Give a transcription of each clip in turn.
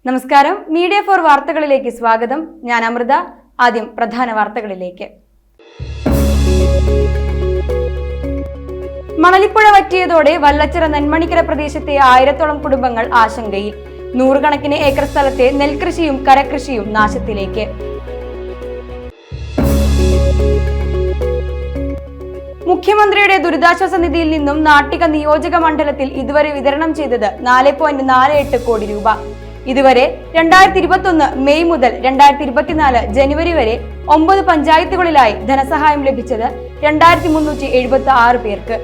നമസ്കാരം, media for വാർത്തകളിലേക്ക് സ്വാഗതം. ഞാൻ അമൃത. ആദ്യം പ്രധാന വാർത്തകളിലേക്ക്. മണലിപ്പുഴ വറ്റിയതോടെ വല്ലച്ചിറ നെന്മണിക്കര പ്രദേശത്തെ 1000-ഓളം കുടുംബങ്ങൾ ആശങ്കയിൽ. 100 കണക്കിന് ഏക്കർ സ്ഥലത്തെ നെൽകൃഷിയും കരകൃഷിയും നാശത്തിലേക്ക്. മുഖ്യമന്ത്രിയുടെ ദുരിതാശ്വാസ നിധിയിൽ നിന്നും നാട്ടിക നിയോജക മണ്ഡലത്തിൽ ഇതുവരെ വിതരണം ചെയ്തത് 4.48 കോടി രൂപ. ഇതുവരെ 2021 മെയ് മുതൽ 2024 ജനുവരി വരെ 9 പഞ്ചായത്തുകളിലായി ധനസഹായം ലഭിച്ചത് 2376 പേർക്ക്.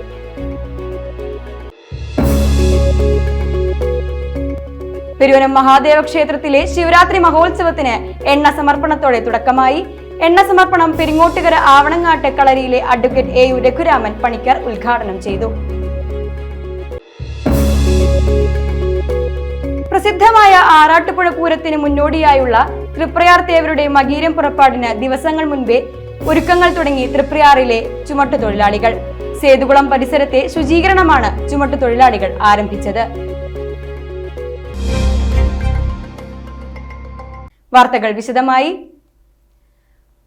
പെരുവനം മഹാദേവ ക്ഷേത്രത്തിലെ ശിവരാത്രി മഹോത്സവത്തിന് എണ്ണ സമർപ്പണത്തോടെ തുടക്കമായി. എണ്ണ സമർപ്പണം പെരിങ്ങോട്ടുകര ആവണങ്ങാട്ട് കളരിയിലെ അഡ്വക്കേറ്റ് AU രഘുരാമൻ പണിക്കർ ഉദ്ഘാടനം ചെയ്തു. പ്രസിദ്ധമായ ആറാട്ടുപുഴ പൂരത്തിന് മുന്നോടിയായുള്ള തൃപ്രയാർ തേവരുടെ മകീരം പുറപ്പാടിന് ദിവസങ്ങൾ മുൻപേ ഒരുക്കങ്ങൾ തുടങ്ങി തൃപ്രയാറിലെ ചുമട്ടുതൊഴിലാളികൾ. സേതുകുളം പരിസരത്തെ ശുചീകരണമാണ് ചുമട്ടുതൊഴിലാളികൾ ആരംഭിച്ചത്. വാർത്തകൾ വിശദമായി.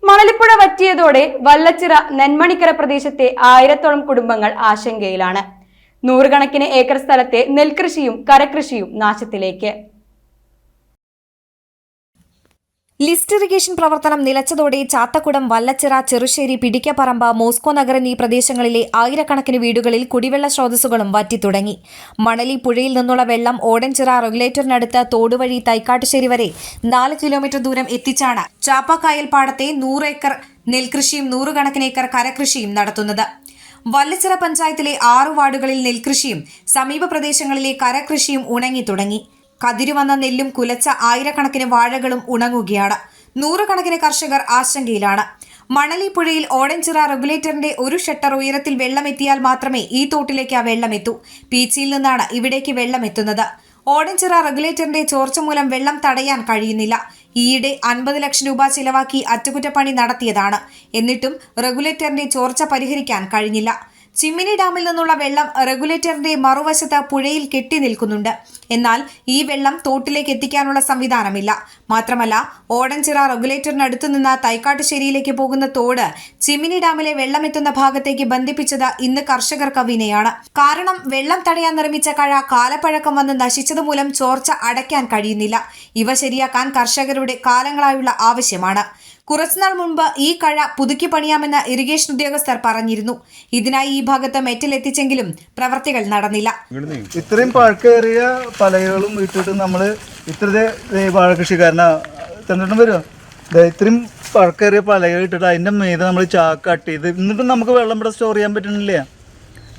മണലിപ്പുഴ വറ്റിയതോടെ വല്ലച്ചിറ നെന്മണിക്കര പ്രദേശത്തെ 1000-ഓളം കുടുംബങ്ങൾ ആശങ്കയിലാണ്. 100 കണക്കിന് ഏക്കർ സ്ഥലത്തെ നെൽകൃഷിയും കരകൃഷിയും നാശത്തിലേക്ക്. ലിസ്റ്റ് ഇറിഗേഷൻ പ്രവർത്തനം നിലച്ചതോടെ ചാത്തക്കുടം, വല്ലച്ചിറ, ചെറുശ്ശേരി, പിടിക്കപ്പറമ്പ്, മോസ്കോ നഗർ എന്നീ പ്രദേശങ്ങളിലെ 1000-കണക്കിന് വീടുകളിൽ കുടിവെള്ള സ്രോതസ്സുകളും വറ്റിത്തുടങ്ങി. മണലി പുഴയിൽ നിന്നുള്ള വെള്ളം ഓടൻചിറ റെഗുലേറ്ററിനടുത്ത് തോടുവഴി തൈക്കാട്ടുശ്ശേരി വരെ 4 കിലോമീറ്റർ ദൂരം എത്തിച്ചാണ് ചാപ്പക്കായൽ പാടത്തെ 100 ഏക്കർ നെൽകൃഷിയും 100 കണക്കിന് ഏക്കർ കരകൃഷിയും നടത്തുന്നത്. വല്ലച്ചിറ പഞ്ചായത്തിലെ 6 വാർഡുകളിൽ നെൽകൃഷിയും സമീപ പ്രദേശങ്ങളിലെ കരകൃഷിയും ഉണങ്ങി തുടങ്ങി. കതിരുവന്ന നെല്ലും കുലച്ച 1000-കണക്കിന് വാഴകളും ഉണങ്ങുകയാണ്. 100 കണക്കിന് കർഷകർ ആശങ്കയിലാണ്. മണലി പുഴയിൽ ഓടൻചിറ റെഗുലേറ്ററിന്റെ ഒരു ഷട്ടർ ഉയരത്തിൽ വെള്ളമെത്തിയാൽ മാത്രമേ ഈ തോട്ടിലേക്ക് ആ വെള്ളമെത്തൂ. പീച്ചിയിൽ നിന്നാണ് ഇവിടേക്ക് വെള്ളം എത്തുന്നത്. ഓടൻചിറ റെഗുലേറ്ററിന്റെ ചോർച്ച മൂലം വെള്ളം തടയാൻ കഴിയുന്നില്ല. ഈയിടെ 50 ലക്ഷം രൂപ ചിലവാക്കി അറ്റകുറ്റപ്പണി നടത്തിയതാണ്. എന്നിട്ടും റെഗുലേറ്ററിന്റെ ചോർച്ച പരിഹരിക്കാൻ കഴിഞ്ഞില്ല. ചിമ്മിനി ഡാമിൽ നിന്നുള്ള വെള്ളം റെഗുലേറ്ററിന്റെ മറുവശത്ത് പുഴയിൽ കെട്ടി നിൽക്കുന്നുണ്ട്. എന്നാൽ ഈ വെള്ളം തോട്ടിലേക്ക് എത്തിക്കാനുള്ള സംവിധാനമില്ല. മാത്രമല്ല, ഓടൻചിറ റെഗുലേറ്ററിനടുത്തു നിന്ന് തൈക്കാട്ടുശ്ശേരിയിലേക്ക് പോകുന്ന തോട് ചിമ്മിനി ഡാമിലെ വെള്ളമെത്തുന്ന ഭാഗത്തേക്ക് ബന്ധിപ്പിച്ചത് ഇന്ന് കർഷകർക്ക് വിനയാണ്. കാരണം വെള്ളം തടയാൻ നിർമ്മിച്ച കഴ കാലപ്പഴക്കം വന്ന് നശിച്ചതുമൂലം ചോർച്ച അടയ്ക്കാൻ കഴിയുന്നില്ല. ഇവ ശരിയാക്കാൻ കർഷകരുടെ കാലങ്ങളായുള്ള ആവശ്യമാണ്. കുറച്ചുനാൾ മുൻപ് ഈ കഴ പുതുക്കി പണിയാമെന്ന് ഇറിഗേഷൻ ഉദ്യോഗസ്ഥർ പറഞ്ഞിരുന്നു. ഇതിനായി ഈ ഭാഗത്ത് മെറ്റൽ എത്തിച്ചെങ്കിലും പ്രവർത്തികൾ നടന്നില്ല. ഇത്രയും പഴക്കേറിയ പലകളും ഇട്ടിട്ട് നമ്മൾ ഇത്ര വാഴ കൃഷിക്കാരനാ തന്നിട്ടും വരുമോ? ഇത്രയും പഴക്കേറിയ പലകൾ ഇട്ടിട്ട് അതിൻ്റെ മീതെ നമ്മൾ ചാക്ക് കട്ട് ചെയ്ത് എന്നിട്ടും നമുക്ക് വെള്ളം ഇവിടെ സ്റ്റോർ ചെയ്യാൻ പറ്റുന്നില്ല.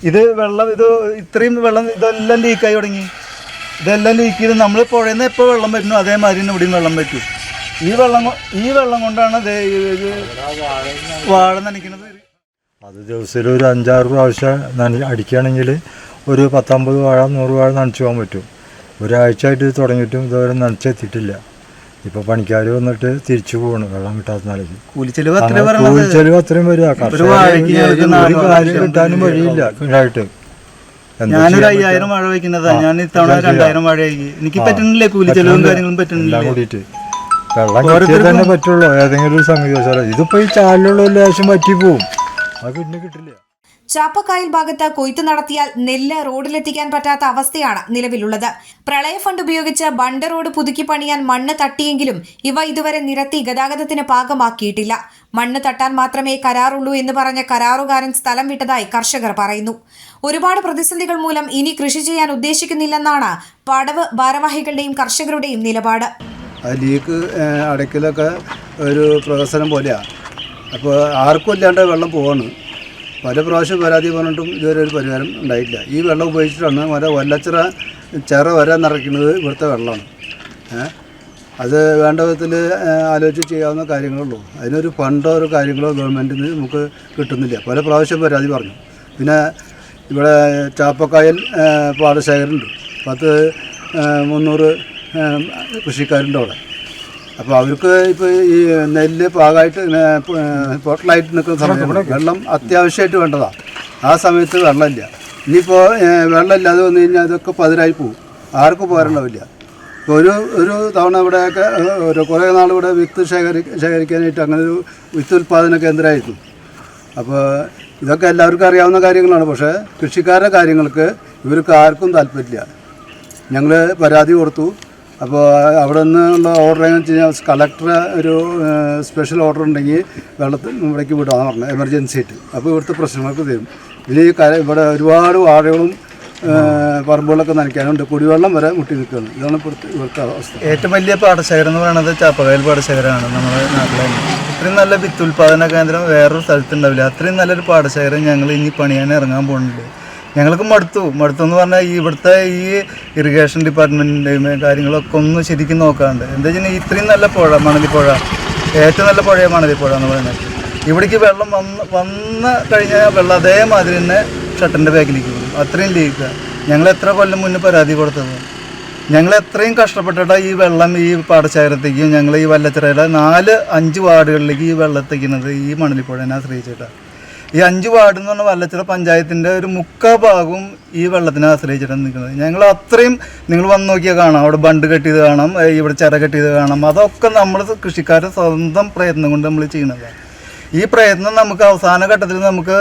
ഇത് ഇത്രയും വെള്ളം ഇതെല്ലാം ലീക്കായി തുടങ്ങി. ഇതെല്ലാം ലീക്ക് ചെയ്ത് നമ്മൾ പുഴയിൽ നിന്ന് എപ്പോൾ വെള്ളം പറ്റുന്നു അതേമാതിരി തന്നെ ഇവിടെയും വെള്ളം പറ്റും. ഈ വെള്ളം കൊണ്ടാണ് വാഴ നനയ്ക്കുന്നത്. അത് ദിവസത്തിൽ ഒരു 5-6 പ്രാവശ്യം അടിക്കുകയാണെങ്കിൽ ഒരു 10-50 വാഴ 100 വാഴ നനച്ചു പോകാൻ പറ്റും. ഒരാഴ്ചയായിട്ട് തുടങ്ങിയിട്ടും ഇതുവരെ നനച്ചെത്തിയിട്ടില്ല. ഇപ്പോൾ പണിക്കാർ വന്നിട്ട് തിരിച്ചു പോകണം വെള്ളം കിട്ടാത്ത നിലയ്ക്ക്. കൂലിച്ചെലവ് അത്രയും വരിക. കാര്യം കിട്ടാനും വഴിയില്ല. ഉണ്ടായിട്ട് ഞാനൊരു 5000 വാഴ വയ്ക്കുന്നതാണ്. ഞാൻ ഇത്തവണ 2000 വാഴ വയ്ക്കി. എനിക്ക് പറ്റുന്നില്ലേ, കൂലിച്ചെലവും കാര്യങ്ങളും പറ്റുന്നില്ല. കൂടിയിട്ട് വെള്ളം കിട്ടിയാൽ തന്നെ പറ്റുള്ളൂ. ഏതെങ്കിലും ഒരു സംഗതി ഇതിപ്പോൾ ഈ ചാലിലുള്ള ലേശം പറ്റി പോവും. അത് പിന്നെ കിട്ടില്ല. ചാപ്പക്കായൽ ഭാഗത്ത് കൊയ്ത്ത് നടത്തിയാൽ നെല്ല് റോഡിലെത്തിക്കാൻ പറ്റാത്ത അവസ്ഥയാണ് നിലവിലുള്ളത്. പ്രളയ ഫണ്ട് ഉപയോഗിച്ച് ബണ്ട് റോഡ് പുതുക്കി പണിയാൻ മണ്ണ് തട്ടിയെങ്കിലും ഇവ ഇതുവരെ നിരത്തി ഗതാഗതത്തിന് പാകമാക്കിയിട്ടില്ല. മണ്ണ് തട്ടാൻ മാത്രമേ കരാറുള്ളൂ എന്ന് പറഞ്ഞ കരാറുകാരൻ സ്ഥലം വിട്ടതായി കർഷകർ പറയുന്നു. ഒരുപാട് പ്രതിസന്ധികൾ മൂലം ഇനി കൃഷി ചെയ്യാൻ ഉദ്ദേശിക്കുന്നില്ലെന്നാണ് പടവ് ഭാരവാഹികളുടെയും കർഷകരുടെയും നിലപാട്. ആ ലീക്ക് അടയ്ക്കലൊക്കെ ഒരു പ്രഹസനം പോലെയാണ്. അപ്പോൾ ആർക്കും ഇല്ലാണ്ട് വെള്ളം പോവാണ്. പല പ്രാവശ്യം പരാതി പറഞ്ഞിട്ടും ഇതുവരെ ഒരു പരിഹാരം ഉണ്ടായിട്ടില്ല. ഈ വെള്ളം ഉപയോഗിച്ചിട്ടാണ് വല്ലച്ചിറ വരെ നിറയ്ക്കുന്നത്. ഇവിടുത്തെ വെള്ളമാണ്. അത് വേണ്ട വിധത്തിൽ ആലോചിച്ച് ചെയ്യാവുന്ന കാര്യങ്ങളുള്ളൂ. അതിനൊരു ഫണ്ടോ ഒരു കാര്യങ്ങളോ ഗവൺമെൻറ്റിന് നമുക്ക് കിട്ടുന്നില്ല. പല പ്രാവശ്യം പരാതി പറഞ്ഞു. പിന്നെ ഇവിടെ ചാപ്പക്കായൽ പാടശേഖരമുണ്ട്. 10-300 കൃഷിക്കാരുണ്ട് അവിടെ. അപ്പോൾ അവർക്ക് ഇപ്പോൾ ഈ നെല്ല് പാകമായിട്ട് പൊട്ടലായിട്ട് നിൽക്കുന്ന സമയത്ത് വെള്ളം അത്യാവശ്യമായിട്ട് വേണ്ടതാണ്. ആ സമയത്ത് വെള്ളമില്ല. ഇനിയിപ്പോൾ വെള്ളമില്ലാതെ വന്നു കഴിഞ്ഞാൽ അതൊക്കെ പതിരായി പോകും. ആർക്കും പോരാണ്ടാവില്ല. ഒരു തവണ ഇവിടെയൊക്കെ കുറേ നാൾ ഇവിടെ വിത്ത് ശേഖരിക്കാനായിട്ട് അങ്ങനെ ഒരു വിത്ത് ഉൽപ്പാദന കേന്ദ്രമായിരുന്നു. അപ്പോൾ ഇതൊക്കെ എല്ലാവർക്കും അറിയാവുന്ന കാര്യങ്ങളാണ്. പക്ഷേ കൃഷിക്കാരുടെ കാര്യങ്ങൾക്ക് ഇവർക്ക് ആർക്കും താല്പര്യമില്ല. ഞങ്ങൾ പരാതി കൊടുത്തു. അപ്പോൾ അവിടെ നിന്നുള്ള ഓർഡർ എങ്ങനെ വെച്ച് കഴിഞ്ഞാൽ കളക്ടർ ഒരു സ്പെഷ്യൽ ഓർഡർ ഉണ്ടെങ്കിൽ ഇവിടേക്ക് വിടാമെന്ന് പറഞ്ഞു, എമർജൻസി ആയിട്ട്. അപ്പോൾ ഇവിടുത്തെ പ്രശ്നങ്ങൾക്ക് തരും. ഇനി ഇവിടെ ഒരുപാട് വാഴകളും പറമ്പുകളൊക്കെ നനയ്ക്കാനുണ്ട്. കുടിവെള്ളം വരെ മുട്ടി നിൽക്കുകയാണ്. ഇതാണ് ഇവിടുത്തെ അവസ്ഥ. ഏറ്റവും വലിയ പാടശേഖരം എന്ന് പറയുന്നത് ചാപ്പകയിൽ പാടശേഖരമാണ് നമ്മുടെ നാട്ടിലെ. ഇത്രയും നല്ല വിത്ത് ഉൽപ്പാദന കേന്ദ്രം വേറൊരു സ്ഥലത്തുണ്ടാവില്ല. അത്രയും നല്ലൊരു പാടശേഖരം ഞങ്ങൾ ഇനി പണിയാൻ ഇറങ്ങാൻ പോകുന്നുണ്ട്. ഞങ്ങൾക്ക് മടുത്തു എന്ന് പറഞ്ഞാൽ ഇവിടുത്തെ ഈ ഇറിഗേഷൻ ഡിപ്പാർട്ട്മെൻറ്റിൻ്റെ കാര്യങ്ങളൊക്കെ ഒന്ന് ശരിക്കും നോക്കാറുണ്ട്. എന്താ വെച്ചാൽ ഇത്രയും നല്ല പുഴ, മണലിപ്പുഴ, ഏറ്റവും നല്ല പുഴയാണ് മണലിപ്പുഴ എന്ന് പറയുന്നത്. ഇവിടേക്ക് വെള്ളം വന്ന് കഴിഞ്ഞാൽ വെള്ളം അതേമാതിരി തന്നെ ഷട്ടറിൻ്റെ ബാക്കിലേക്ക് പോകും. അത്രയും ലീക്കുക. ഞങ്ങൾ എത്ര കൊല്ലം മുന്നേ പരാതി കൊടുത്തത്. ഞങ്ങൾ എത്രയും കഷ്ടപ്പെട്ടിട്ടാണ് ഈ വെള്ളം ഈ പാടശേഖരത്തേക്കും ഞങ്ങൾ ഈ വല്ലച്ചിറയുടെ 4-5 വാർഡുകളിലേക്ക് ഈ വെള്ളത്തേക്കുന്നത് ഈ മണലിപ്പുഴനെ ആശ്രയിച്ചിട്ടാണ്. ഈ 5 വാർഡ് എന്ന് പറഞ്ഞാൽ വല്ലച്ചിറ പഞ്ചായത്തിൻ്റെ ഒരു 3/4 ഭാഗവും ഈ വെള്ളത്തിനെ ആശ്രയിച്ചിട്ടാണ് നിൽക്കുന്നത്. ഞങ്ങൾ അത്രയും നിങ്ങൾ വന്ന് നോക്കിയാൽ കാണാം. അവിടെ ബണ്ട് കെട്ടിയത് കാണാം, ഇവിടെ ചിറ കെട്ടിയത് കാണാം. അതൊക്കെ നമ്മൾ കൃഷിക്കാരുടെ സ്വന്തം പ്രയത്നം കൊണ്ട് നമ്മൾ ചെയ്യുന്നതാണ്. ഈ പ്രയത്നം നമുക്ക് അവസാന ഘട്ടത്തിൽ നമുക്ക്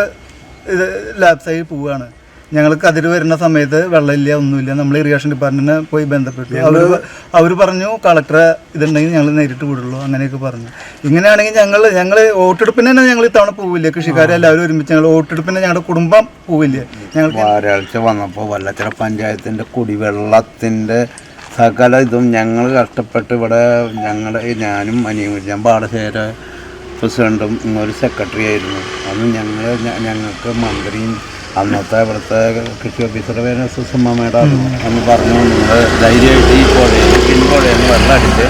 ഇത് ലാപ്സായി പോവുകയാണ്. ഞങ്ങൾക്ക് അതിൽ വരുന്ന സമയത്ത് വെള്ളമില്ല, ഒന്നുമില്ല. നമ്മൾ ഇറിഗേഷൻ ഡിപ്പാർട്ട്മെൻറ്റിനെ പോയി ബന്ധപ്പെട്ടു. അവർ പറഞ്ഞു കളക്ടറെ ഇതുണ്ടെങ്കിൽ ഞങ്ങൾ നേരിട്ട് വിടുള്ളൂ, അങ്ങനെയൊക്കെ പറഞ്ഞു. ഇങ്ങനെയാണെങ്കിൽ ഞങ്ങൾ വോട്ടെടുപ്പിന് തന്നെ ഞങ്ങൾ ഇത്തവണ പോവില്ലേ? കൃഷിക്കാരെല്ലാവരും ഒരുമിച്ച് ഞങ്ങൾ വോട്ടെടുപ്പിന് ഞങ്ങളുടെ കുടുംബം പോവില്ലേ? ഞങ്ങൾക്ക് വരൾച്ച വന്നപ്പോൾ വല്ലച്ചിറ പഞ്ചായത്തിൻ്റെ കുടിവെള്ളത്തിൻ്റെ സകല ഇതും ഞങ്ങൾ കഷ്ടപ്പെട്ട് ഇവിടെ ഞാനും ഞാൻ പാടശേഖര പ്രസിഡൻറ്റും ഒരു സെക്രട്ടറി ആയിരുന്നു. അന്ന് ഞങ്ങൾക്ക് മന്ത്രിയും അന്നത്തെ ഇവിടുത്തെ കൃഷി ഓഫീസർ പേര് സുഷമ മേഡം അന്ന് പറഞ്ഞു, നിങ്ങൾ ധൈര്യമായിട്ട് ഈ പുഴയിൽ വെള്ളം അടിച്ച്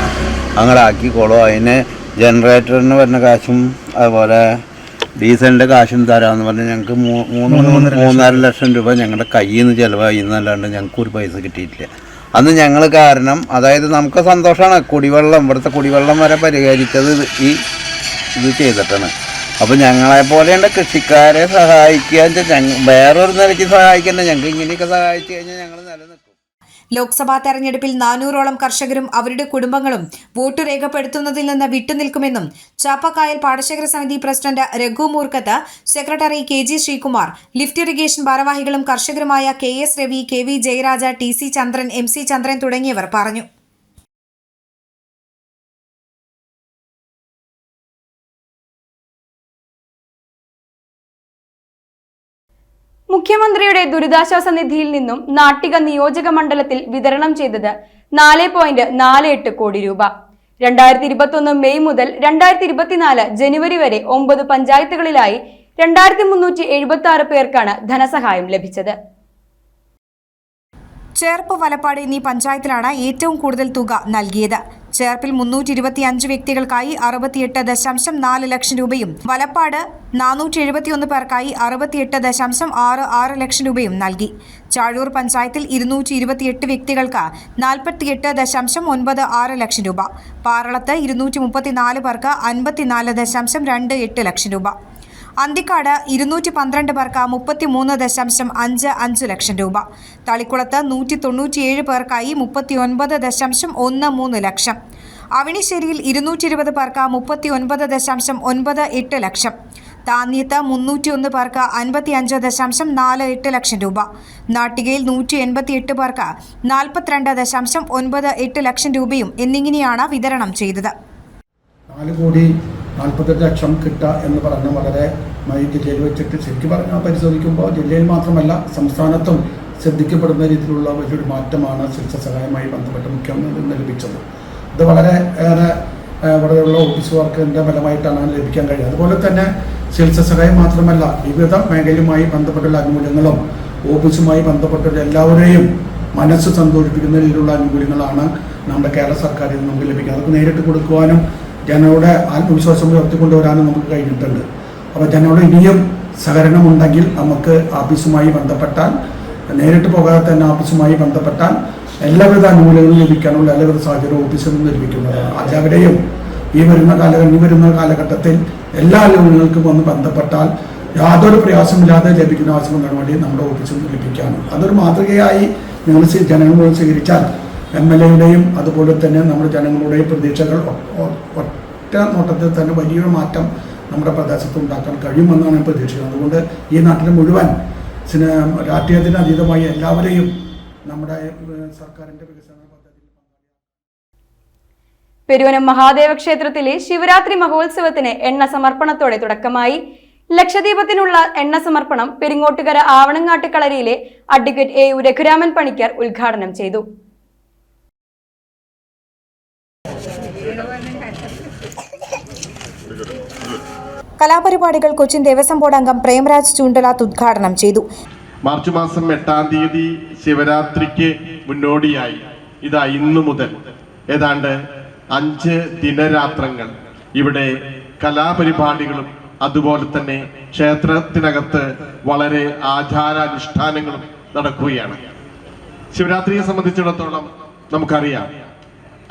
അങ്ങനെ ആക്കിക്കോളൂ. അതിന് ജനറേറ്ററിന് വരുന്ന കാശും അതുപോലെ ഡീസലിൻ്റെ കാശും തരാമെന്ന് പറഞ്ഞ് ഞങ്ങൾക്ക് 3.5 ലക്ഷം രൂപ ഞങ്ങളുടെ കയ്യിൽ നിന്ന് ചിലവായി എന്നല്ലാണ്ട് ഞങ്ങൾക്ക് ഒരു പൈസ കിട്ടിയിട്ടില്ല. അന്ന് ഞങ്ങൾ കാരണം, അതായത് നമുക്ക് സന്തോഷമാണ് കുടിവെള്ളം, ഇവിടുത്തെ കുടിവെള്ളം വരെ പരിഹരിച്ചത് ഇത് ചെയ്തിട്ടാണ്. അപ്പോൾ ഞങ്ങളെപ്പോലെയുള്ള കൃഷിക്കാരെ സഹായിക്കുക, വേറൊരു നിലയ്ക്ക് സഹായിക്കേണ്ട, ഞങ്ങൾക്ക് ഇങ്ങനെയൊക്കെ സഹായിച്ചു കഴിഞ്ഞാൽ ഞങ്ങൾ നിലനിൽക്കും. ലോക്സഭാ തെരഞ്ഞെടുപ്പിൽ 400ഓളം കർഷകരും അവരുടെ കുടുംബങ്ങളും വോട്ട് രേഖപ്പെടുത്തുന്നതിൽ നിന്ന് വിട്ടുനിൽക്കുമെന്നും ചാപ്പക്കായൽ പാടശേഖര സമിതി president Raghu Moorkath, secretary KG Sreekumar, lift irrigation ഭാരവാഹികളും കർഷകരുമായ KS Ravi, KV Jayaraja, TC ചന്ദ്രൻ, MC ചന്ദ്രൻ തുടങ്ങിയവർ പറഞ്ഞു. മുഖ്യമന്ത്രിയുടെ ദുരിതാശ്വാസ നിധിയിൽ നിന്നും നാട്ടിക നിയോജക മണ്ഡലത്തിൽ വിതരണം ചെയ്തത് 4.48 കോടി രൂപ. 2021 മെയ് മുതൽ 2024 ജനുവരി വരെ 9 പഞ്ചായത്തുകളിലായി 2376 പേർക്കാണ് ധനസഹായം ലഭിച്ചത്. ചേർപ്പ്, വലപ്പാട് എന്നീ പഞ്ചായത്തിലാണ് ഏറ്റവും കൂടുതൽ തുക നൽകിയത്. ചേർപ്പിൽ 325 വ്യക്തികൾക്കായി 68.4 ലക്ഷം രൂപയും വലപ്പാട് 471 പേർക്കായി 68.66 ലക്ഷം രൂപയും നൽകി. ചാഴൂർ പഞ്ചായത്തിൽ 228 വ്യക്തികൾക്ക് 48.96 ലക്ഷം രൂപ, പാറളത്ത് 234 പേർക്ക് 54.28 ലക്ഷം രൂപ, അന്തിക്കാട് 212 പേർക്ക് 33.55 ലക്ഷം രൂപ, തളിക്കുളത്ത് 197 പേർക്കായി 39.13 ലക്ഷം, അവിണിശ്ശേരിയിൽ 220 പേർക്ക് 39.98 ലക്ഷം, താന്യത്ത് 301 പേർക്ക് 55.48 ലക്ഷം രൂപ, നാട്ടികയിൽ 188 പേർക്ക് 42.98 ലക്ഷം രൂപയും എന്നിങ്ങനെയാണ് വിതരണം ചെയ്തത്. 4.48 ലക്ഷം കിട്ടുക എന്ന് പറഞ്ഞാൽ വളരെ ജില്ലയിൽ വെച്ചിട്ട് ശരിക്കും പറഞ്ഞാൽ പരിശോധിക്കുമ്പോൾ ജില്ലയിൽ മാത്രമല്ല സംസ്ഥാനത്തും ശ്രദ്ധിക്കപ്പെടുന്ന രീതിയിലുള്ള വലിയൊരു മാറ്റമാണ് ശിക്ഷ സഹായവുമായി ബന്ധപ്പെട്ട് മുഖ്യമന്ത്രി ലഭിച്ചത്. ഇത് വളരെ ഏറെ ഇവിടെയുള്ള ഓഫീസുകാർക്കിൻ്റെ ഫലമായിട്ടാണ് ലഭിക്കാൻ കഴിയുക. അതുപോലെ തന്നെ ചികിത്സ സഹായം മാത്രമല്ല, വിവിധ മേഖലയുമായി ബന്ധപ്പെട്ടുള്ള ആനുകൂല്യങ്ങളും ഓഫീസുമായി ബന്ധപ്പെട്ടുള്ള എല്ലാവരെയും മനസ്സ് സന്തോഷിപ്പിക്കുന്ന രീതിയിലുള്ള ആനുകൂല്യങ്ങളാണ് നമ്മുടെ കേരള സർക്കാരിൽ നിന്ന് നമുക്ക് ലഭിക്കുക. അതൊക്കെ നേരിട്ട് കൊടുക്കുവാനും ജനങ്ങളുടെ ആത്മവിശ്വാസം ഉയർത്തിക്കൊണ്ടുവരാനും നമുക്ക് കഴിഞ്ഞിട്ടുണ്ട്. അപ്പോൾ ജനങ്ങളുടെ ഇനിയും സഹകരണമുണ്ടെങ്കിൽ നമുക്ക് ഓഫീസുമായി ബന്ധപ്പെട്ടാൽ, നേരിട്ട് പോകാതെ തന്നെ ഓഫീസുമായി ബന്ധപ്പെട്ടാൽ എല്ലാവിധ ആനുകൂല്യങ്ങളും ലഭിക്കാനുള്ള എല്ലാവിധ സാഹചര്യവും ഓഫീസിൽ നിന്ന് ലഭിക്കുന്നതാണ്. എല്ലാവരെയും ഇനി വരുന്ന കാലഘട്ടത്തിൽ എല്ലാ ആനുകൂല്യങ്ങൾക്കും വന്ന് ബന്ധപ്പെട്ടാൽ യാതൊരു പ്രയാസമില്ലാതെ ലഭിക്കുന്ന ആവശ്യം വേണ്ടി നമ്മുടെ ഓഫീസിൽ നിന്ന് ലഭിക്കാനും അതൊരു മാതൃകയായി ഞങ്ങൾ ജനങ്ങൾ സ്വീകരിച്ചാൽ MLAയുടെയും അതുപോലെ തന്നെ നമ്മുടെ ജനങ്ങളുടെയും പ്രതീക്ഷകൾ ഒറ്റ നോട്ടത്തിൽ തന്നെ വലിയൊരു മാറ്റം നമ്മുടെ പ്രദേശത്ത് ഉണ്ടാക്കാൻ കഴിയുമെന്നാണ് ഞാൻ പ്രതീക്ഷിക്കുന്നത്. അതുകൊണ്ട് ഈ നാട്ടിലെ മുഴുവൻ രാഷ്ട്രീയത്തിന് അതീതമായി എല്ലാവരെയും നമ്മുടെ സർക്കാരിൻ്റെ വികസന പദ്ധതി. പെരുവനം മഹാദേവ ക്ഷേത്രത്തിലെ ശിവരാത്രി മഹോത്സവത്തിന് എണ്ണ സമർപ്പണത്തോടെ തുടക്കമായി. ലക്ഷദീപത്തിനുള്ള എണ്ണ സമർപ്പണം പെരിങ്ങോട്ടുകര ആവണങ്ങാട്ട് കളരിയിലെ അഡ്വക്കേറ്റ് AU രഘുരാമൻ പണിക്കർ ഉദ്ഘാടനം ചെയ്തു. കലാപരിപാടികൾ കൊച്ചിൻ ദേവസ്വം ബോർഡ് അംഗം പ്രേംരാജ് ചൂണ്ടലാത്ത് ഉദ്ഘാടനം ചെയ്തു. മാർച്ച് മാസം 8-ാം തീയതി ശിവരാത്രിക്ക് മുന്നോടിയായി ഇതാ ഇന്നു മുതൽ ഏതാണ്ട് 5 ദിനരാത്രങ്ങൾ ഇവിടെ കലാപരിപാടികളും അതുപോലെ തന്നെ ക്ഷേത്രത്തിനകത്ത് വളരെ ആചാരാനുഷ്ഠാനങ്ങളും നടക്കുകയാണ്. ശിവരാത്രിയെ സംബന്ധിച്ചിടത്തോളം നമുക്കറിയാം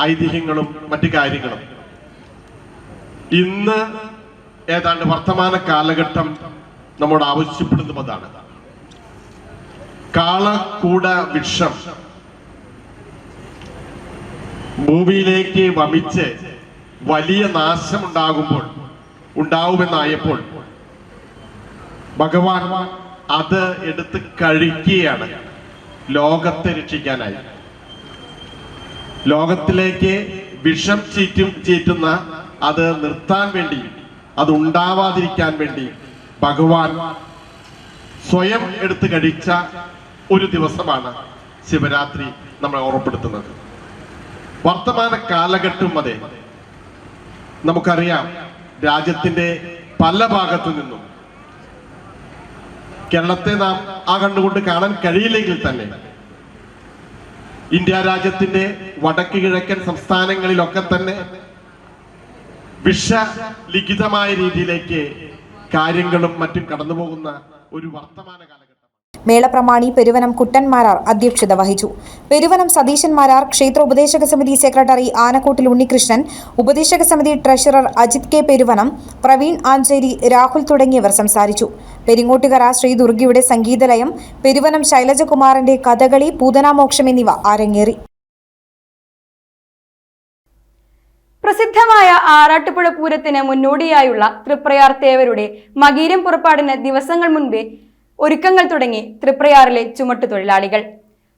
ഐതിഹ്യങ്ങളും മറ്റു കാര്യങ്ങളും. ഇന്ന് ഏതാണ്ട് വർത്തമാന കാലഘട്ടം നമ്മോട് ആവശ്യപ്പെടുന്നതും അതാണ്. കാളകൂട വൃക്ഷം ഭൂമിയിലേക്ക് വമിച്ച് വലിയ ഉണ്ടാവുമെന്നായപ്പോൾ ഭഗവാൻ അത് എടുത്ത് കഴിക്കുകയാണ് ലോകത്തെ രക്ഷിക്കാനായി. ലോകത്തിലേക്ക് വിഷം ചീറ്റുന്ന അത് നിർത്താൻ വേണ്ടി, അത് ഉണ്ടാവാതിരിക്കാൻ വേണ്ടി ഭഗവാൻ സ്വയം എടുത്ത് കഴിച്ച ഒരു ദിവസമാണ് ശിവരാത്രി നമ്മളെ ഓർമ്മപ്പെടുത്തുന്നത്. വർത്തമാന കാലഘട്ടം അതെ, നമുക്കറിയാം രാജ്യത്തിന്റെ പല ഭാഗത്തു നിന്നും കേരളത്തെ നാം ആ കണ്ടുകൊണ്ട് കാണാൻ കഴിയില്ലെങ്കിൽ തന്നെ ഇന്ത്യ രാജ്യത്തിന്റെ വടക്ക് കിഴക്കൻ സംസ്ഥാനങ്ങളിലൊക്കെ തന്നെ വിഷലിഖിതമായ രീതിയിലേക്ക് കാര്യങ്ങളും മറ്റും കടന്നുപോകുന്ന ഒരു വർത്തമാന കാലഘട്ടം. മേളപ്രമാണി പെരുവനം കുട്ടൻമാരാർ അധ്യക്ഷത വഹിച്ചു. പെരുവനം സതീശൻ മാരാർ, ക്ഷേത്ര ഉപദേശക സമിതി സെക്രട്ടറി ആനക്കോട്ടിൽ ഉണ്ണികൃഷ്ണൻ, ഉപദേശക സമിതി ട്രഷറർ അജിത് കെ പെരുവനം, പ്രവീൺ ആഞ്ചേരി, രാഹുൽ തുടങ്ങിയവർ സംസാരിച്ചു. പെരിങ്ങോട്ടുകര ശ്രീ ദുർഗയുടെ സംഗീതലയം, പെരുവനം ശൈലജകുമാറിന്റെ കഥകളി, പൂതനാമോക്ഷം എന്നിവ അരങ്ങേറി. പ്രസിദ്ധമായ ആറാട്ടുപുഴ പൂരത്തിന് മുന്നോടിയായുള്ള തൃപ്രയാർ തേവരുടെ മകീരം പുറപ്പാടിന് ദിവസങ്ങൾ മുൻപേ ഒരുക്കങ്ങൾ തുടങ്ങി തൃപ്രയാറിലെ ചുമട്ടുതൊഴിലാളികൾ.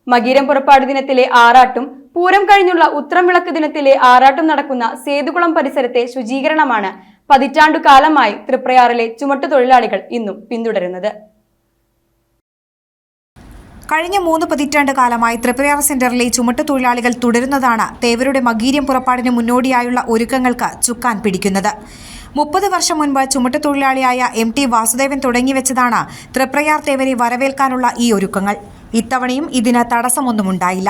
മകീരം പുറപ്പാട് ദിനത്തിലെ ആറാട്ടും പൂരം കഴിഞ്ഞുള്ള ഉത്രം വിളക്ക് ദിനത്തിലെ ആറാട്ടും നടക്കുന്ന സേതുകുളം പരിസരത്തെ ശുചീകരണമാണ് പതിറ്റാണ്ടു കാലമായി തൃപ്രയാറിലെ ചുമട്ടുതൊഴിലാളികൾ ഇന്നും പിന്തുടരുന്നത്. കഴിഞ്ഞ 3 പതിറ്റാണ്ട് കാലമായി തൃപ്രയാർ സെന്ററിലെ ചുമട്ടുതൊഴിലാളികൾ തുടരുന്നതാണ് തേവരുടെ മകീര്യം പുറപ്പാടിന് മുന്നോടിയായുള്ള ഒരുക്കങ്ങൾക്ക് ചുക്കാൻ പിടിക്കുന്നത്. 30 വർഷം മുൻപ് ചുമട്ടുതൊഴിലാളിയായ MT വാസുദേവൻ തുടങ്ങിവെച്ചതാണ് തൃപ്രയാർ തേവരെ വരവേൽക്കാനുള്ള ഈ ഒരുക്കങ്ങൾ. ഇത്തവണയും ഇതിന് തടസ്സമൊന്നുമുണ്ടായില്ല.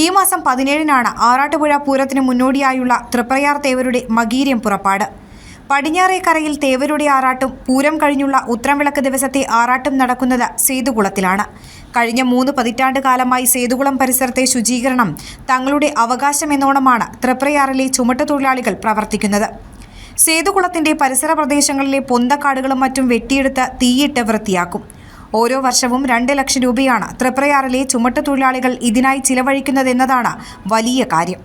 ഈ മാസം 17-നാണ് ആറാട്ടുപുഴ പൂരത്തിന് മുന്നോടിയായുള്ള തൃപ്രയാർ തേവരുടെ മകീര്യം പുറപ്പാട്. പടിഞ്ഞാറേക്കരയിൽ തേവരുടെ ആറാട്ടും പൂരം കഴിഞ്ഞുള്ള ഉത്രംവിളക്ക് ദിവസത്തെ ആറാട്ടും നടക്കുന്നത് സേതുകുളത്തിലാണ്. കഴിഞ്ഞ 3 പതിറ്റാണ്ട് കാലമായി സേതുകുളം പരിസരത്തെ ശുചീകരണം തങ്ങളുടെ അവകാശമെന്നോണമാണ് തൃപ്രയാറിലെ ചുമട്ടുതൊഴിലാളികൾ പ്രവർത്തിക്കുന്നത്. സേതുകുളത്തിന്റെ പരിസര പ്രദേശങ്ങളിലെ പൊന്തക്കാടുകളും മറ്റും വെട്ടിയെടുത്ത് തീയിട്ട് വൃത്തിയാക്കും. ഓരോ വർഷവും 2 ലക്ഷം രൂപയാണ് തൃപ്രയാറിലെ ചുമട്ടുതൊഴിലാളികൾ ഇതിനായി ചിലവഴിക്കുന്നതെന്നതാണ് വലിയ കാര്യം.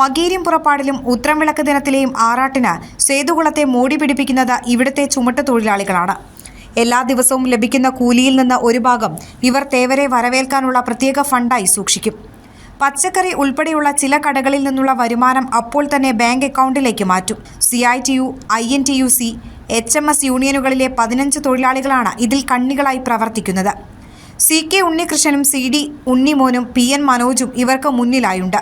മകീര്യം പുറപ്പാടിലും ഉത്രംവിളക്ക് ദിനത്തിലെയും ആറാട്ടിന് സേതുകുളത്തെ മോടി പിടിപ്പിക്കുന്നത് ഇവിടുത്തെ ചുമട്ടുതൊഴിലാളികളാണ്. എല്ലാ ദിവസവും ലഭിക്കുന്ന കൂലിയിൽ നിന്ന് ഒരു ഭാഗം ഇവർ തേവരെ വരവേൽക്കാനുള്ള പ്രത്യേക ഫണ്ടായി സൂക്ഷിക്കും. പച്ചക്കറി ഉൾപ്പെടെയുള്ള ചില കടകളിൽ നിന്നുള്ള വരുമാനം അപ്പോൾ തന്നെ ബാങ്ക് അക്കൗണ്ടിലേക്ക് മാറ്റും. CITU, INTUC, HMS യൂണിയനുകളിലെ 15 തൊഴിലാളികളാണ് ഇതിൽ കണ്ണികളായി പ്രവർത്തിക്കുന്നത്. CK ഉണ്ണികൃഷ്ണനും CD ഉണ്ണിമോനും PN മനോജും ഇവർക്ക് മുന്നിലായുണ്ട്.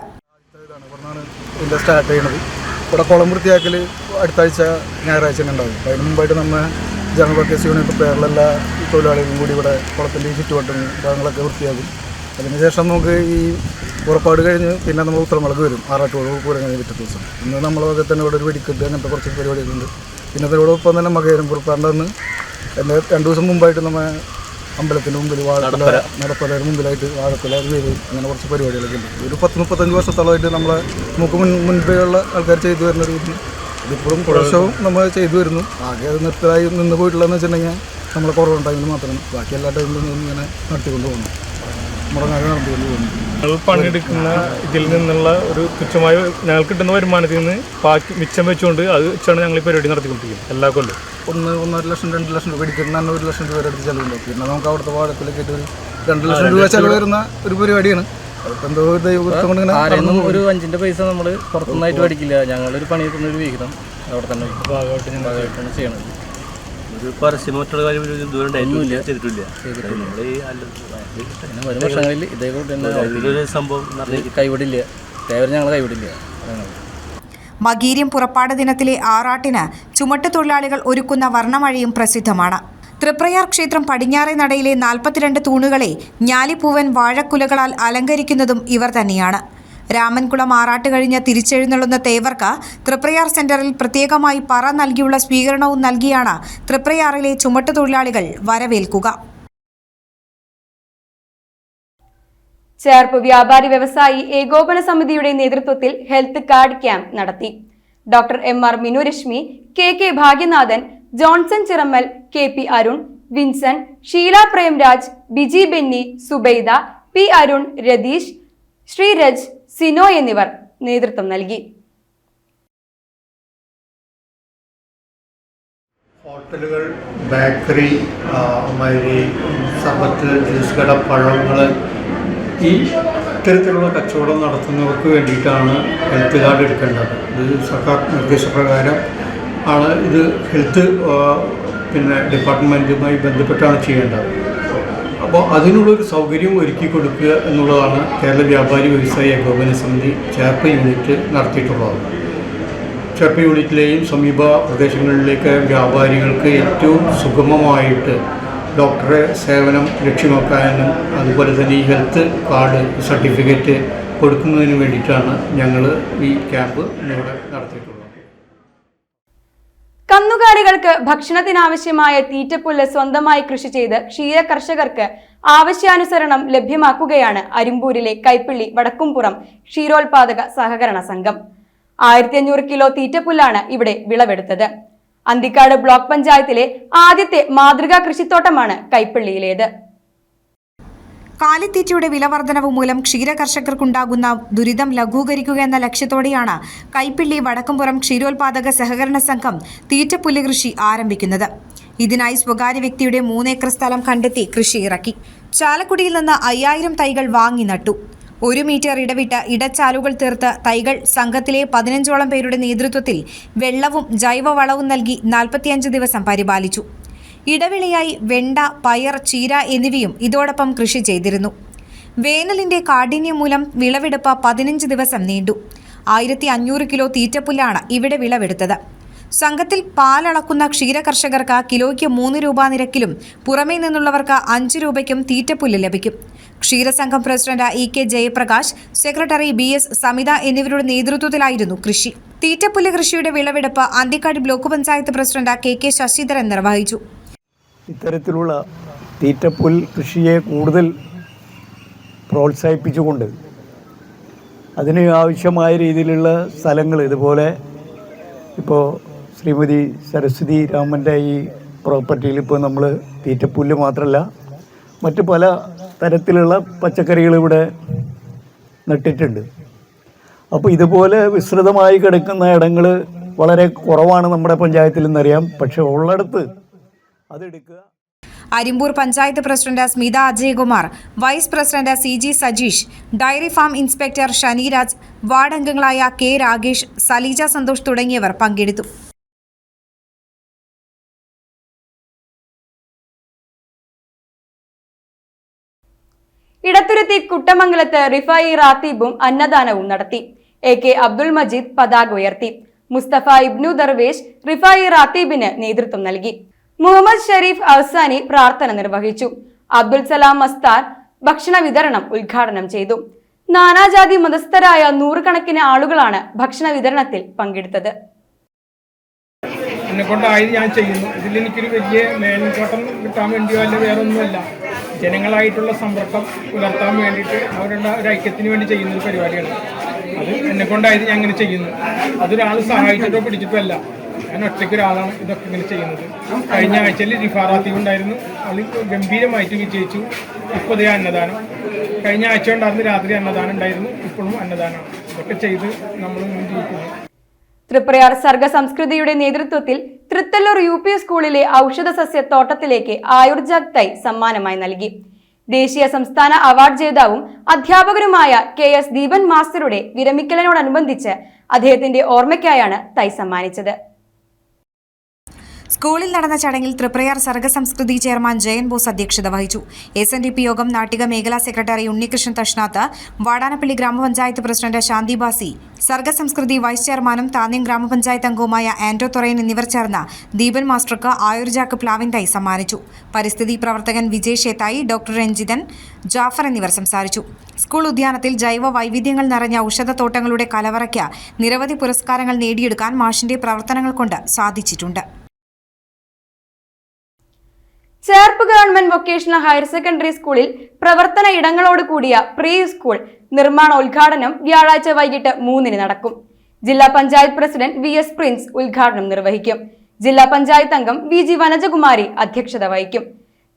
ഇതിൻ്റെ സ്റ്റാർട്ട് ചെയ്യണത് ഇവിടെ കുളം വൃത്തിയാക്കൽ അടുത്ത ആഴ്ച ഞായറാഴ്ച ഉണ്ടാകും. അതിന് മുമ്പായിട്ട് നമ്മൾ ജനറൽ വർക്കേഴ്സ് യൂണിയൻ പേരിലെല്ലാ തൊഴിലാളികളും കൂടി ഇവിടെ കുളത്തിൻ്റെ ചുറ്റുവട്ടം ഭാഗങ്ങളൊക്കെ വൃത്തിയാക്കും. അതിനുശേഷം നമുക്ക് ഈ പുറപ്പാട് കഴിഞ്ഞ് പിന്നെ നമ്മൾ ഉത്രംവിളക്ക് വരും. ആറാട്ടുപുഴ പൂരം കഴിഞ്ഞ് പിറ്റേ ദിവസം. ഇന്ന് നമ്മളൊക്കെ തന്നെ ഇവിടെ ഒരു വെടിക്കെട്ട് അങ്ങനത്തെ കുറച്ച് പരിപാടികളുണ്ട്. പിന്നെ അതിനോടൊപ്പം തന്നെ മകയിരം പുറപ്പാണ്ടെന്ന് എൻ്റെ 2 ദിവസം മുമ്പായിട്ട് നമ്മൾ അമ്പലത്തിൻ്റെ മുമ്പിൽ നടപ്പലയുടെ മുമ്പിലായിട്ട് വാഴക്കൊല വേര് അങ്ങനെ കുറച്ച് പരിപാടികളൊക്കെ ഉണ്ട്. ഒരു 10-35 വർഷത്തോളമായിട്ട് നമ്മളെ നമുക്ക് മുൻപേ ഉള്ള ആൾക്കാർ ചെയ്തു വരുന്ന രീതി ഇതിപ്പോഴും പ്രാവശ്യവും നമ്മൾ ചെയ്തു വരുന്നു. ആകെ അത് നിർത്തലായി നിന്ന് പോയിട്ടുള്ളതെന്ന് വെച്ചിട്ടുണ്ടെങ്കിൽ നമ്മളെ കൊറോണ ടൈമിൽ മാത്രമാണ്. ബാക്കി എല്ലാ ടൈമിലും ഇങ്ങനെ നടത്തിക്കൊണ്ട് പോകുന്നു. മുടങ്ങാതെ നടത്തിക്കൊണ്ട് പോകുന്നു. ഞങ്ങൾ പണിയെടുക്കുന്ന ഇതിൽ നിന്നുള്ള ഒരു തുച്ഛമായ ഞങ്ങൾക്ക് കിട്ടുന്ന വരുമാനത്തിൽ നിന്ന് ബാക്കി മിച്ചം വെച്ചുകൊണ്ട് അത് വെച്ചാണ് ഞങ്ങൾ ഈ പരിപാടി നടത്തിക്കൊണ്ടിരിക്കുന്നത് എല്ലാ കൊല്ലം. 1.5 ലക്ഷം 2 ലക്ഷം രൂപ എടുക്കുന്ന 1 ലക്ഷം രൂപ അടുത്ത് ചിലവുണ്ട്. പിന്നെ നമുക്ക് അവിടുത്തെ വാഴത്തിലേക്ക് ഒരു 2 ലക്ഷം രൂപ ചിലവ് വരുന്ന ഒരു പരിപാടിയാണ്. അതിപ്പോൾ എന്തോ ദൈവം കൊണ്ട് ആരെയൊന്നും ഒരു 5 പൈസ നമ്മൾ പുറത്തുനിന്നായിട്ട് മേടിക്കില്ല. ഞങ്ങളൊരു പണിയെടുക്കുന്ന ഒരു വിഹിതം അവിടെ തന്നെ ഭാഗമായിട്ടാണ് ചെയ്യണത്. ഒരു പരസ്യം മറ്റുള്ള കാര്യം ഒന്നുമില്ല ചെയ്തിട്ടില്ല. വരും വർഷങ്ങളിൽ ഇതേപോലെ തന്നെ സംഭവം കൈവിടില്ല. തേവർ ഞങ്ങൾ കൈവിടില്ല. മകീര്യം പുറപ്പാട് ദിനത്തിലെ ആറാട്ടിന് ചുമട്ടുതൊഴിലാളികൾ ഒരുക്കുന്ന വർണ്ണമഴയും പ്രസിദ്ധമാണ്. തൃപ്രയാർ ക്ഷേത്രം പടിഞ്ഞാറേ നടയിലെ 42 തൂണുകളെ ഞാലിപ്പൂവൻ വാഴക്കുലകളാൽ അലങ്കരിക്കുന്നതും ഇവർ തന്നെയാണ്. രാമൻകുളം ആറാട്ട് കഴിഞ്ഞ് തിരിച്ചെഴുന്നള്ളുന്ന തേവർക്ക് തൃപ്രയാർ സെന്ററിൽ പ്രത്യേകമായി പറ നൽകിയുള്ള സ്വീകരണവും നൽകിയാണ് തൃപ്രയാറിലെ ചുമട്ടുതൊഴിലാളികൾ വരവേൽക്കുക. ചേർപ്പ് വ്യാപാരി വ്യവസായി ഏകോപന സമിതിയുടെ നേതൃത്വത്തിൽ ഹെൽത്ത് കാർഡ് ക്യാമ്പ് നടത്തി. Doctor MR Minurashmi, KK Bhagyanathan, Johnson Chirammal, KP Arun, Vinson, Sheela Premraj, Biji Benny, Subaida, P Arun, Ratheesh, Sreeraj, Sino എന്നിവർ നേതൃത്വം നൽകി. ഹോട്ടലുകൾ, ബേക്കറി, സർബത്ത്, ജ്യൂസ് കട, പഴങ്ങൾ, ഈ ഇത്തരത്തിലുള്ള കച്ചവടം നടത്തുന്നവർക്ക് വേണ്ടിയിട്ടാണ് ഹെൽത്ത് കാർഡ് എടുക്കേണ്ടത്. ഇത് സർക്കാർ നിർദ്ദേശപ്രകാരം ആണ് ഇത് ഹെൽത്ത് ഡിപ്പാർട്ട്മെൻറ്റുമായി ബന്ധപ്പെട്ടാണ് ചെയ്യേണ്ടത്. അപ്പോൾ അതിനുള്ളൊരു സൗകര്യം ഒരുക്കി കൊടുക്കുക എന്നുള്ളതാണ് കേരള വ്യാപാരി വ്യവസായി ഏകോപന സമിതി ചേർപ്പ് യൂണിറ്റ് നടത്തിയിട്ടുള്ളത്. ചേർപ്പ് യൂണിറ്റിലെയും സമീപ പ്രദേശങ്ങളിലേക്ക് വ്യാപാരികൾക്ക് ഏറ്റവും സുഗമമായിട്ട് ഡോക്ടറെ സേവനം ലക്ഷ്യമാക്കാനും അതുപോലെ തന്നെ ഈ ഹെൽത്ത് കാർഡ് സർട്ടിഫിക്കറ്റ് കൊടുക്കുന്നതിന് വേണ്ടിയിട്ടാണ് ഞങ്ങൾ ഈ ക്യാമ്പ് ഇവിടെ നടത്തിയിട്ടുള്ളത്. കന്നുകാലികൾക്ക് ഭക്ഷണത്തിനാവശ്യമായ തീറ്റപ്പുല്ല് സ്വന്തമായി കൃഷി ചെയ്ത് ക്ഷീര കർഷകർക്ക് ആവശ്യാനുസരണം ലഭ്യമാക്കുകയാണ് അരിമ്പൂരിലെ കൈപ്പിള്ളി വടക്കുംപുറം ക്ഷീരോത്പാദക സഹകരണ സംഘം. 1500 കിലോ തീറ്റപ്പുല്ലാണ് ഇവിടെ വിളവെടുത്തത്. അന്തിക്കാട് ബ്ലോക്ക് പഞ്ചായത്തിലെ ആദ്യത്തെ മാതൃകാ കൃഷിത്തോട്ടമാണ് കൈപ്പിള്ളിയിലേത്. കാലിത്തീറ്റയുടെ വിലവർധനവ് മൂലം ക്ഷീര കർഷകർക്കുണ്ടാകുന്ന ദുരിതം ലഘൂകരിക്കുക എന്ന ലക്ഷ്യത്തോടെയാണ് കൈപ്പിള്ളി വടക്കുംപുറം ക്ഷീരോത്പാദക സഹകരണ സംഘം തീറ്റപ്പുല്ല് കൃഷി ആരംഭിക്കുന്നത്. ഇതിനായി സ്വകാര്യ വ്യക്തിയുടെ 3 ഏക്കർ സ്ഥലം കണ്ടെത്തി കൃഷി ഇറക്കി. ചാലക്കുടിയിൽ നിന്ന് 5000 തൈകൾ വാങ്ങി നട്ടു. 1 മീറ്റർ ഇടവിട്ട് ഇടച്ചാലുകൾ തീർത്ത് തൈകൾ സംഘത്തിലെ 15ഓളം പേരുടെ നേതൃത്വത്തിൽ വെള്ളവും ജൈവവളവും നൽകി 45 ദിവസം പരിപാലിച്ചു. ഇടവിളയായി വെണ്ട, പയർ, ചീര എന്നിവയും ഇതോടൊപ്പം കൃഷി ചെയ്തിരുന്നു. വേനലിന്റെ കാഠിന്യം മൂലം വിളവെടുപ്പ് 15 ദിവസം നീണ്ടു. 1500 കിലോ തീറ്റപ്പുല്ലാണ് ഇവിടെ വിളവെടുത്തത്. സംഘത്തിൽ പാലളക്കുന്ന ക്ഷീര കർഷകർക്ക് കിലോയ്ക്ക് 3 രൂപ നിരക്കിലും പുറമേ നിന്നുള്ളവർക്ക് 5 രൂപയ്ക്കും തീറ്റപ്പുല്ല് ലഭിക്കും. ക്ഷീരസംഘം president EK Jayaprakash, secretary BS Samitha എന്നിവരുടെ നേതൃത്വത്തിലായിരുന്നു കൃഷി. തീറ്റപ്പുല്ല് കൃഷിയുടെ വിളവെടുപ്പ് Anthikad block panchayat president KK Sasidharan നിർവഹിച്ചു. ഇത്തരത്തിലുള്ള തീറ്റപ്പുൽ കൃഷിയെ കൂടുതൽ പ്രോത്സാഹിപ്പിച്ചുകൊണ്ട് അതിന് ആവശ്യമായ രീതിയിലുള്ള സ്ഥലങ്ങൾ ഇതുപോലെ ഇപ്പോൾ ശ്രീമതി സരസ്വതി രാമൻ്റെ ഈ പ്രോപ്പർട്ടിയിൽ ഇപ്പോൾ നമ്മൾ തീറ്റപ്പുല്ല് മാത്രമല്ല മറ്റ് പല തരത്തിലുള്ള പച്ചക്കറികൾ ഇവിടെ നട്ടിട്ടുണ്ട്. അപ്പോൾ ഇതുപോലെ വിസ്തൃതമായി കിടക്കുന്ന ഇടങ്ങൾ വളരെ കുറവാണ് നമ്മുടെ പഞ്ചായത്തിൽ നിന്നറിയാം. പക്ഷെ ഉള്ളിടത്ത് അതെടുക്കുക. Arimbur panchayat president Smitha Ajayakumar, vice president CG Sajeesh, dairy farm inspector Shaniraj, ward അംഗങ്ങളായ K രാഗേഷ്, സലീജ സന്തോഷ് തുടങ്ങിയവർ പങ്കെടുത്തു. ഇടത്തുരുത്തി കുട്ടമംഗലത്ത് റിഫായി റാത്തീബും അന്നദാനവും നടത്തി. AK അബ്ദുൾ മജീദ് പതാക ഉയർത്തി. മുസ്തഫ ഇബ്നു ദർവേഷ് റിഫായി റാത്തീബിന് നേതൃത്വം നൽകി. മുഹമ്മദ് ഷരീഫ് അവസാനി പ്രാർത്ഥന നിർവഹിച്ചു. അബ്ദുൽ സലാം മസ്താർ ഭക്ഷണ വിതരണം ഉദ്ഘാടനം ചെയ്തു. നാനാജാതി മതസ്ഥരായ 100 കണക്കിന് ആളുകളാണ് ഭക്ഷണ വിതരണത്തിൽ പങ്കെടുത്തത്. എന്നെക്കൊണ്ടായത് ഞാൻ ചെയ്യുന്നു. ഇതിൽ എനിക്കൊരു വലിയ മേൽനോട്ടം കിട്ടാൻ വേണ്ടിയോ അല്ല വേറെ ഒന്നുമല്ല, ജനങ്ങളായിട്ടുള്ള സമ്പർക്കം പുലർത്താൻ വേണ്ടിയിട്ട് അവരുടെ ഒരു ഐക്യത്തിന് വേണ്ടി ചെയ്യുന്ന ഒരു പരിപാടിയാണ്. അത് എന്നെക്കൊണ്ടായത് ഞാൻ ഇങ്ങനെ ചെയ്യുന്നു. അതൊരാൾ സഹായിച്ചിട്ടോ പിടിച്ചിട്ടോ അല്ല. ഞാൻ ഒറ്റയ്ക്ക് ഒരാളാണ് ഇതൊക്കെ ഇങ്ങനെ ചെയ്യുന്നത്. കഴിഞ്ഞ ആഴ്ചയിൽ റിഫാറാത്തീവ് ഉണ്ടായിരുന്നു, അത് ഗംഭീരമായിട്ട് വിജയിച്ചു. ഇപ്പോൾ ഇതേ അന്നദാനം, കഴിഞ്ഞ ആഴ്ച ഉണ്ടായിരുന്നു രാത്രി അന്നദാനം ഉണ്ടായിരുന്നു, ഇപ്പോഴും അന്നദാനമാണ്. ഇതൊക്കെ ചെയ്ത് നമ്മൾ ജീവിക്കുന്നു. തൃപ്രയാർ സർഗ സംസ്കൃതിയുടെ നേതൃത്വത്തിൽ തൃത്തല്ലൂർ UP സ്കൂളിലെ ഔഷധ സസ്യ തോട്ടത്തിലേക്ക് ആയുർജാഗ് തൈ സമ്മാനമായി നൽകി. ദേശീയ സംസ്ഥാന അവാർഡ് ജേതാവും അധ്യാപകരുമായ KS ദീപൻ മാസ്റ്ററുടെ വിരമിക്കലിനോടനുബന്ധിച്ച് അദ്ദേഹത്തിന്റെ ഓർമ്മയ്ക്കായാണ് തൈ സമ്മാനിച്ചത്. സ്കൂളിൽ നടന്ന ചടങ്ങിൽ തൃപ്രയാർ സർഗസംസ്കൃതി ചെയർമാൻ ജയൻ ബോസ് അധ്യക്ഷത വഹിച്ചു. SNDP യോഗം നാട്ടിക മേഖലാ സെക്രട്ടറി ഉണ്ണികൃഷ്ണൻ തഷ്നാത്ത്, വാടാനപ്പള്ളി ഗ്രാമപഞ്ചായത്ത് പ്രസിഡന്റ് ശാന്തി ബാസി, സർഗസംസ്കൃതി വൈസ് ചെയർമാനും താന്യം ഗ്രാമപഞ്ചായത്ത് അംഗവുമായ ആൻഡ്രോ തൊറയൻ എന്നിവർ ചേർന്ന് ദീപൻ മാസ്റ്റർക്ക് ആയുർജാക്ക് പ്ലാവിൻ തൈ സമ്മാനിച്ചു. പരിസ്ഥിതി പ്രവർത്തകൻ വിജയ് ഷേത്തായി, ഡോക്ടർ രഞ്ജിതൻ, ജാഫർ എന്നിവർ സംസാരിച്ചു. സ്കൂൾ ഉദ്യാനത്തിൽ ജൈവ വൈവിധ്യങ്ങൾ നിറഞ്ഞ ഔഷധത്തോട്ടങ്ങളുടെ കലവറയ്ക്ക് നിരവധി പുരസ്കാരങ്ങൾ നേടിയെടുക്കാൻ മാഷിന്റെ പ്രവർത്തനങ്ങൾ കൊണ്ട് സാധിച്ചിട്ടുണ്ട്. Cherpu government vocational higher secondary സ്കൂളിൽ പ്രവർത്തന ഇടങ്ങളോട് കൂടിയ പ്രീ സ്കൂൾ നിർമ്മാണോദ്ഘാടനം വ്യാഴാഴ്ച വൈകിട്ട് 3-ന് നടക്കും. ജില്ലാ പഞ്ചായത്ത് പ്രസിഡന്റ് VS പ്രിൻസ് ഉദ്ഘാടനം നിർവഹിക്കും. ജില്ലാ പഞ്ചായത്ത് അംഗം VG വനജകുമാരി അധ്യക്ഷത വഹിക്കും.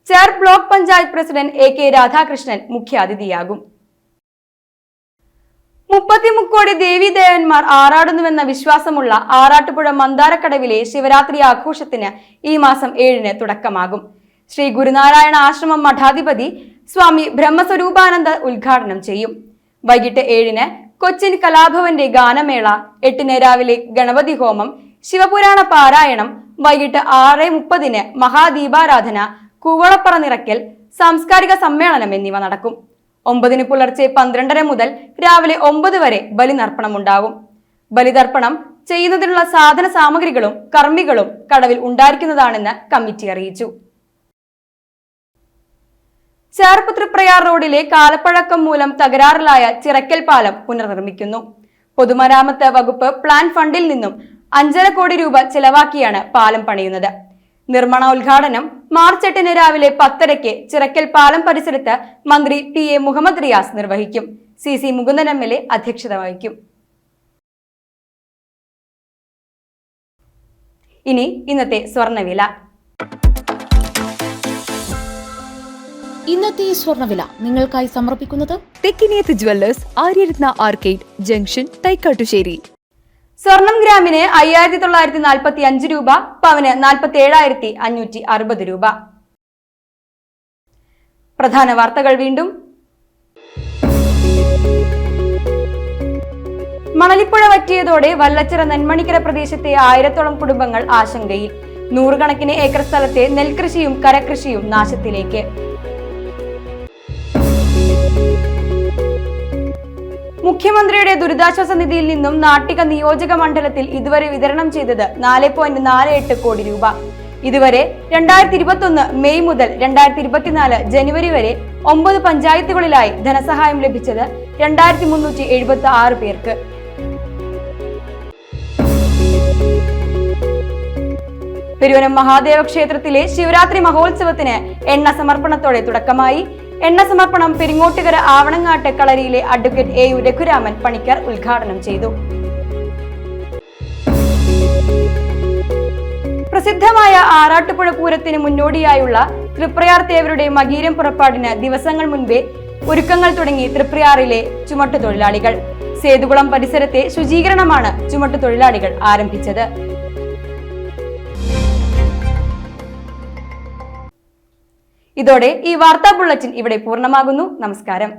Cherpu block panchayat president AK Radhakrishnan മുഖ്യാതിഥിയാകും. 33 കോടി ദേവീദേവന്മാർ ആറാടുന്നുവെന്ന വിശ്വാസമുള്ള ആറാട്ടുപുഴ മന്ദാരക്കടവിലെ ശിവരാത്രി ആഘോഷത്തിന് ഈ മാസം 7-ന് തുടക്കമാകും. ശ്രീ ഗുരുനാരായണ ആശ്രമം മഠാധിപതി സ്വാമി ബ്രഹ്മസ്വരൂപാനന്ദ ഉദ്ഘാടനം ചെയ്യും. വൈകിട്ട് 7-ന് കൊച്ചിൻ കലാഭവന്റെ ഗാനമേള, 8-ന് രാവിലെ ഗണപതി ഹോമം, ശിവപുരാണ പാരായണം, വൈകിട്ട് 6:30-ന് മഹാദീപാരാധന, കൂവളപ്പറ നിറയ്ക്കൽ, സാംസ്കാരിക സമ്മേളനം എന്നിവ നടക്കും. 9-ന് പുലർച്ചെ 12:30 മുതൽ രാവിലെ 9 വരെ ബലിനർപ്പണമുണ്ടാകും. ബലിതർപ്പണം ചെയ്യുന്നതിനുള്ള സാധന സാമഗ്രികളും കർമ്മികളും കടവിൽ ഉണ്ടായിരിക്കുന്നതാണെന്ന് കമ്മിറ്റി അറിയിച്ചു. ചേർപ്പ് തൃപ്രയാർ റോഡിലെ കാലപ്പഴക്കം മൂലം തകരാറിലായ ചിറക്കൽ പാലം പുനർനിർമ്മിക്കുന്നു. പൊതുമരാമത്ത് വകുപ്പ് പ്ലാൻ ഫണ്ടിൽ നിന്നും 5.5 കോടി രൂപ ചെലവാക്കിയാണ് പാലം പണിയുന്നത്. നിർമ്മാണോദ്ഘാടനം മാർച്ച് 8-ന് രാവിലെ 10:30-ക്ക് ചിറക്കൽ പാലം പരിസരത്ത് മന്ത്രി TA മുഹമ്മദ് റിയാസ് നിർവഹിക്കും. CC മുകുന്ദൻ MLA അധ്യക്ഷത വഹിക്കും. ഇനി ഇന്നത്തെ സ്വർണ്ണവില. ഇന്നത്തെ സ്വർണ്ണവില നിങ്ങൾക്കായി സമർപ്പിക്കുന്നത് Thekkiniyath jewellers, Aryaratna arcade junction, Thaikkattussery. സ്വർണം ഗ്രാമിന് 5,945 രൂപ, പവന് 47,560 രൂപ. പ്രധാന വാർത്തകൾ വീണ്ടും. മണലിപ്പുഴ വറ്റിയതോടെ വല്ലച്ചിറ നെന്മണിക്കര പ്രദേശത്തെ 1000-ഓളം കുടുംബങ്ങൾ ആശങ്കയിൽ. 100 കണക്കിന് ഏക്കർ സ്ഥലത്തെ നെൽകൃഷിയും കരകൃഷിയും നാശത്തിലേക്ക്. മുഖ്യമന്ത്രിയുടെ ദുരിതാശ്വാസ നിധിയിൽ നിന്നും നാട്ടിക നിയോജക മണ്ഡലത്തിൽ ഇതുവരെ വിതരണം ചെയ്തത് 4.48 കോടി രൂപ. ഇതുവരെ 2021 മെയ് മുതൽ 2024 ജനുവരി വരെ 9 പഞ്ചായത്തുകളിലായി ധനസഹായം ലഭിച്ചത് 2376 പേർക്ക്. പെരുവനം മഹാദേവ ക്ഷേത്രത്തിലെ ശിവരാത്രി മഹോത്സവത്തിന് എണ്ണ സമർപ്പണത്തോടെ തുടക്കമായി. എണ്ണ സമർപ്പണം പെരിങ്ങോട്ടുകര ആവണങ്ങാട്ട് കളരിയിലെ അഡ്വക്കേറ്റ് AU രഘുരാമൻ പണിക്കർ ഉദ്ഘാടനം ചെയ്തു. പ്രസിദ്ധമായ ആറാട്ടുപുഴ പൂരത്തിന് മുന്നോടിയായുള്ള തൃപ്രയാർ തേവരുടെ മകീരം പുറപ്പാടിന് ദിവസങ്ങൾ മുൻപേ ഒരുക്കങ്ങൾ തുടങ്ങി തൃപ്രയാറിലെ ചുമട്ടുതൊഴിലാളികൾ. സേതുകുളം പരിസരത്തെ ശുചീകരണമാണ് ചുമട്ടുതൊഴിലാളികൾ ആരംഭിച്ചത്. ഇതോടെ ഈ വാർത്താ ബുള്ളറ്റിൻ ഇവിടെ പൂർണ്ണമാകുന്നു. നമസ്കാരം.